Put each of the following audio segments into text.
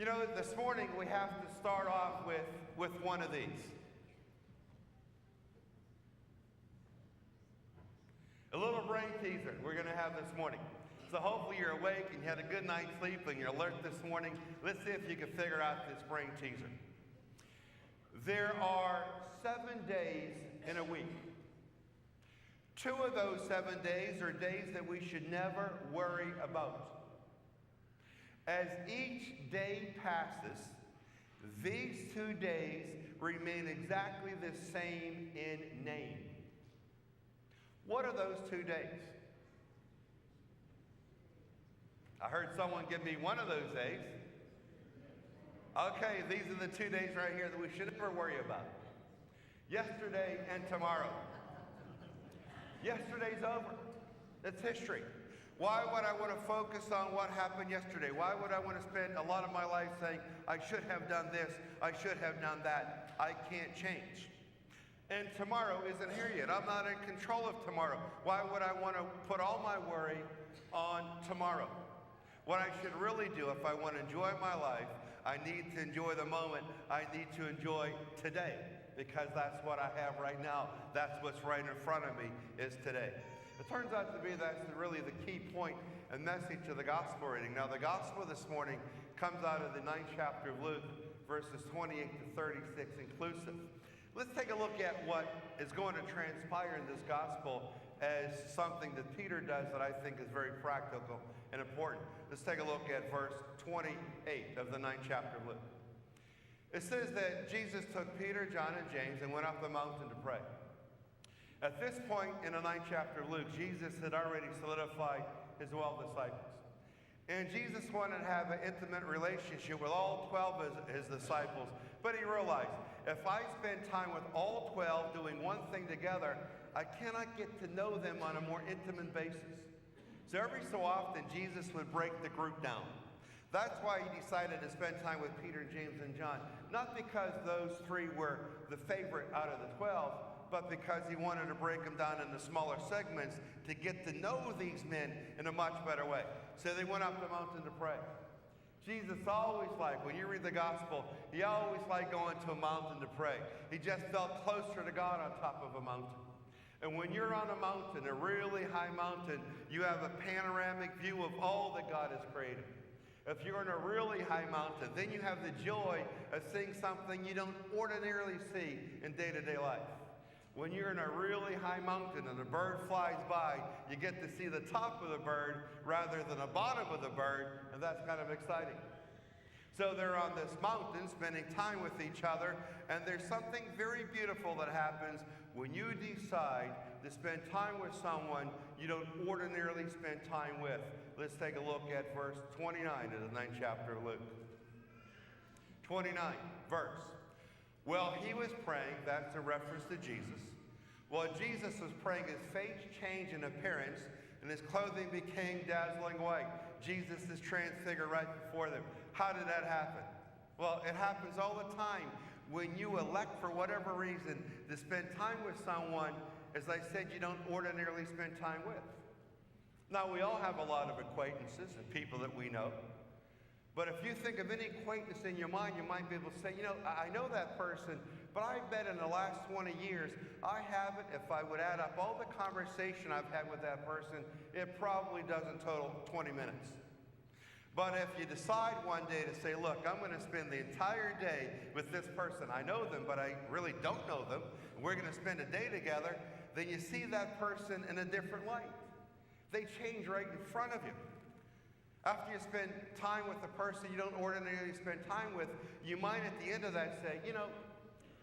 You know, this morning we have to start off with one of these. A little brain teaser we're going to have this morning. So hopefully you're awake and you had a good night's sleep and you're alert this morning. Let's see if you can figure out this brain teaser. There are 7 days in a week. 2 of those 7 days are days that we should never worry about. As each day passes, these 2 days remain exactly the same in name. What are those 2 days? I heard someone give me one of those days. Okay, these are the 2 days right here that we should never worry about. Yesterday and tomorrow. Yesterday's over. It's history. Why would I want to focus on what happened yesterday? Why would I want to spend a lot of my life saying, I should have done this, I should have done that? I can't change. And tomorrow isn't here yet. I'm not in control of tomorrow. Why would I want to put all my worry on tomorrow? What I should really do if I want to enjoy my life, I need to enjoy the moment. I need to enjoy today because that's what I have right now. That's what's right in front of me is today. It turns out to be that's really the key point and message of the gospel reading. Now, the gospel this morning comes out of the 9th chapter of Luke, verses 28 to 36 inclusive. Let's take a look at what is going to transpire in this gospel as something that Peter does that I think is very practical and important. Let's take a look at verse 28 of the 9th chapter of Luke. It says that Jesus took Peter, John, and James and went up the mountain to pray. At this point in the 9th chapter of Luke, Jesus had already solidified his 12 disciples. And Jesus wanted to have an intimate relationship with all 12 of his disciples. But he realized, if I spend time with all 12 doing one thing together, I cannot get to know them on a more intimate basis. So every so often, Jesus would break the group down. That's why he decided to spend time with Peter, James, and John. Not because those 3 were the favorite out of the 12, but because he wanted to break them down into smaller segments to get to know these men in a much better way. So they went up the mountain to pray. Jesus always liked, when you read the gospel, he always liked going to a mountain to pray. He just felt closer to God on top of a mountain. And when you're on a mountain, a really high mountain, you have a panoramic view of all that God has created. If you're in a really high mountain, then you have the joy of seeing something you don't ordinarily see in day-to-day life. When you're in a really high mountain and a bird flies by, you get to see the top of the bird rather than the bottom of the bird, and that's kind of exciting. So they're on this mountain spending time with each other, and there's something very beautiful that happens when you decide to spend time with someone you don't ordinarily spend time with. Let's take a look at verse 29 of the 9th chapter of Luke. 29 verse. Well, he was praying, that's a reference to Jesus. While Jesus was praying, his face changed in appearance, and his clothing became dazzling white. Jesus is transfigured right before them. How did that happen? Well, it happens all the time when you elect, for whatever reason, to spend time with someone, as I said, you don't ordinarily spend time with. Now, we all have a lot of acquaintances and people that we know. But if you think of any acquaintance in your mind, you might be able to say, you know, I know that person, but I bet in the last 20 years, I haven't, if I would add up all the conversation I've had with that person, it probably doesn't total 20 minutes. But if you decide one day to say, look, I'm going to spend the entire day with this person. I know them, but I really don't know them. And we're going to spend a day together. Then you see that person in a different light. They change right in front of you. After you spend time with the person you don't ordinarily spend time with, you might at the end of that say, you know,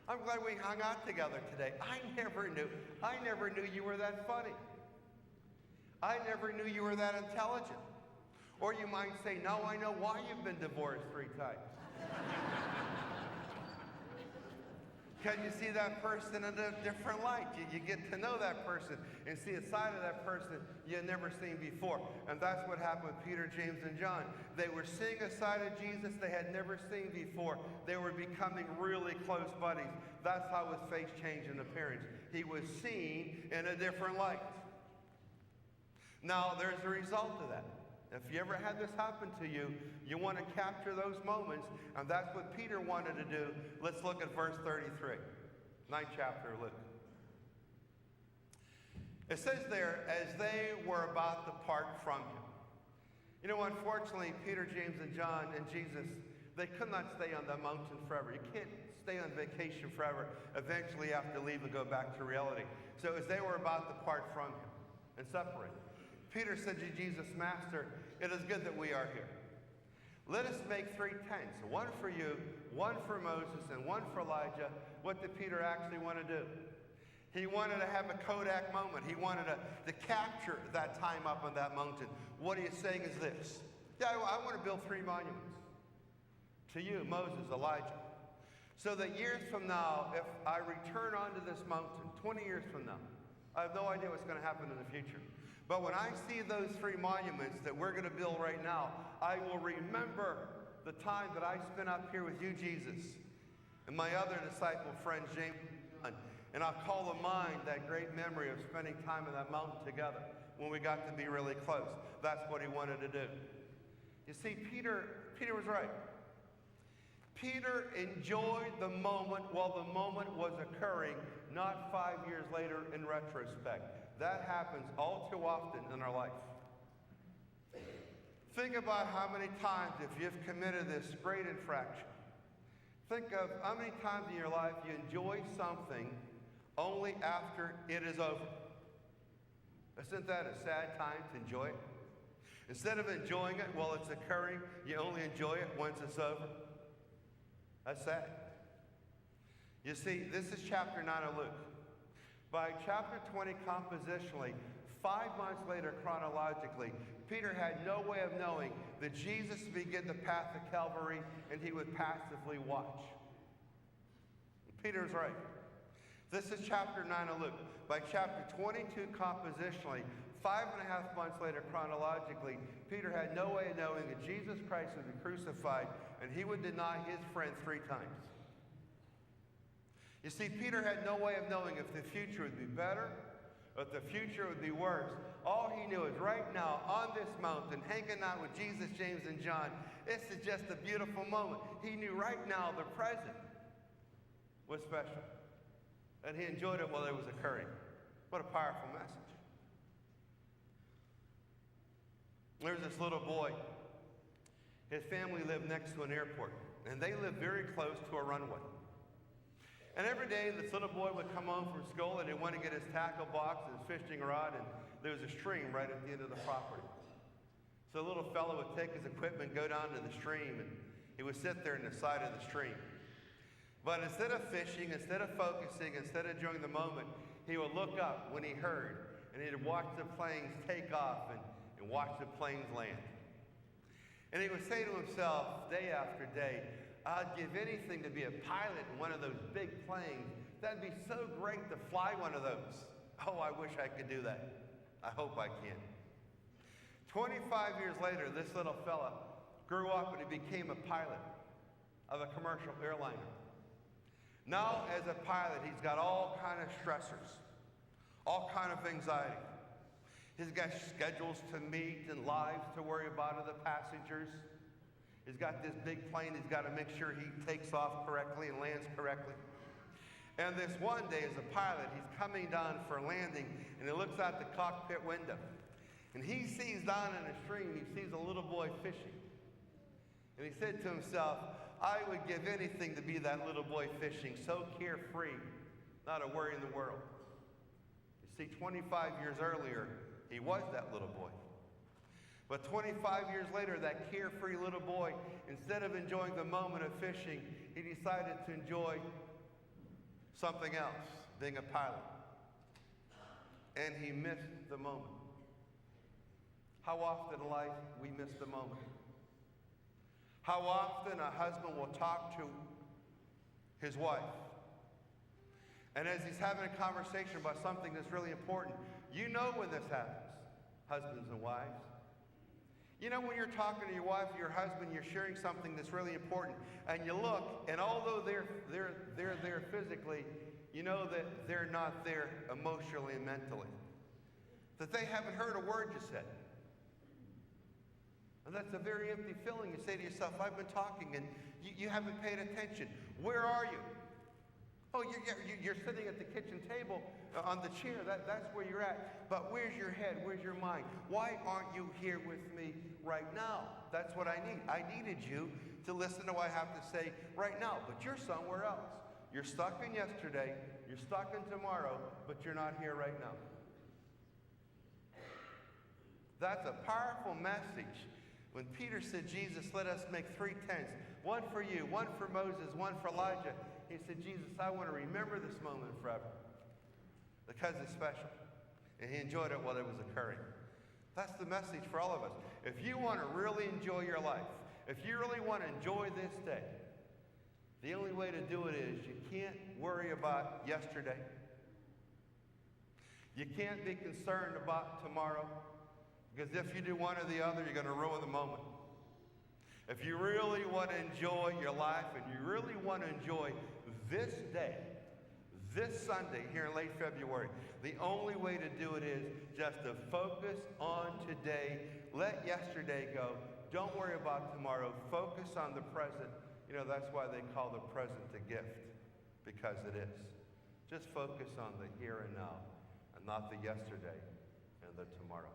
I'm glad we hung out together today. I never knew you were that funny. I never knew you were that intelligent. Or you might say, no, I know why you've been divorced 3 times. Because you see that person in a different light. You get to know that person and see a side of that person you've never seen before. And that's what happened with Peter, James, and John. They were seeing a side of Jesus they had never seen before. They were becoming really close buddies. That's how his face changed in appearance. He was seen in a different light. Now, there's a result to that. If you ever had this happen to you, you want to capture those moments, and that's what Peter wanted to do. Let's look at verse 33, 9th chapter of Luke. It says there, as they were about to part from him. You know, unfortunately, Peter, James, and John and Jesus, they could not stay on that mountain forever. You can't stay on vacation forever. Eventually you have to leave and go back to reality. So as they were about to part from him and separate, Peter said to Jesus, Master, it is good that we are here. Let us make 3 tents, one for you, one for Moses, and one for Elijah. What did Peter actually want to do? He wanted to have a Kodak moment. He wanted to capture that time up on that mountain. What he is saying is this. Yeah, I want to build 3 monuments. To you, Moses, Elijah. So that years from now, if I return onto this mountain, 20 years from now, I have no idea what's going to happen in the future. But when I see those 3 monuments that we're going to build right now, I will remember the time that I spent up here with you, Jesus, and my other disciple friends, James and John. And I'll call to mind that great memory of spending time on that mountain together when we got to be really close. That's what he wanted to do. You see, Peter was right. Peter enjoyed the moment while the moment was occurring, not 5 years later in retrospect. That happens all too often in our life. Think about how many times, if you've committed this great infraction, think of how many times in your life you enjoy something only after it is over. Isn't that a sad time to enjoy it? Instead of enjoying it while it's occurring, you only enjoy it once it's over. That's sad. You see, this is chapter 9 of Luke. By chapter 20, compositionally, 5 months later, chronologically, Peter had no way of knowing that Jesus would begin the path to Calvary and he would passively watch. Peter's right. This is chapter 9 of Luke. By chapter 22, compositionally, 5.5 months later, chronologically, Peter had no way of knowing that Jesus Christ would be crucified and he would deny his friend 3 times. You see, Peter had no way of knowing if the future would be better or if the future would be worse. All he knew is right now, on this mountain, hanging out with Jesus, James, and John, this is just a beautiful moment. He knew right now the present was special. And he enjoyed it while it was occurring. What a powerful message. There's this little boy. His family lived next to an airport, and they lived very close to a runway. And every day, this little boy would come home from school, and he'd want to get his tackle box and his fishing rod, and there was a stream right at the end of the property. So the little fellow would take his equipment, go down to the stream, and he would sit there in the side of the stream. But instead of fishing, instead of focusing, instead of enjoying the moment, he would look up when he heard, and he'd watch the planes take off and watch the planes land. And he would say to himself, day after day, I'd give anything to be a pilot in one of those big planes. That'd be so great to fly one of those. Oh, I wish I could do that. I hope I can. 25 years later, this little fella grew up and he became a pilot of a commercial airliner. Now, as a pilot, he's got all kind of stressors, all kind of anxiety. He's got schedules to meet and lives to worry about of the passengers. He's got this big plane. He's got to make sure he takes off correctly and lands correctly. And this one day, as a pilot, he's coming down for landing, and he looks out the cockpit window. And he sees down in the stream, he sees a little boy fishing. And he said to himself, I would give anything to be that little boy fishing, so carefree, not a worry in the world. You see, 25 years earlier, he was that little boy. But 25 years later, that carefree little boy, instead of enjoying the moment of fishing, he decided to enjoy something else, being a pilot. And he missed the moment. How often in life we miss the moment? How often a husband will talk to his wife, and as he's having a conversation about something that's really important, you know when this happens, husbands and wives. You know when you're talking to your wife or your husband, you're sharing something that's really important, and you look, and although they're there physically, you know that they're not there emotionally and mentally. That they haven't heard a word you said. And that's a very empty feeling. You say to yourself, I've been talking and you haven't paid attention. Where are you? Oh, you're sitting at the kitchen table on the chair. That's where you're at. But where's your head? Where's your mind? Why aren't you here with me right now? That's what I need. I needed you to listen to what I have to say right now. But you're somewhere else. You're stuck in yesterday. You're stuck in tomorrow. But you're not here right now. That's a powerful message. When Peter said, Jesus, let us make 3 tents. One for you, one for Moses, one for Elijah. He said, Jesus, I want to remember this moment forever because it's special. And he enjoyed it while it was occurring. That's the message for all of us. If you want to really enjoy your life, if you really want to enjoy this day, the only way to do it is you can't worry about yesterday. You can't be concerned about tomorrow, because if you do one or the other, you're going to ruin the moment. If you really want to enjoy your life and you really want to enjoy this day, this Sunday here in late February, the only way to do it is just to focus on today. Let yesterday go. Don't worry about tomorrow. Focus on the present. You know, that's why they call the present a gift, because it is. Just focus on the here and now and not the yesterday and the tomorrow.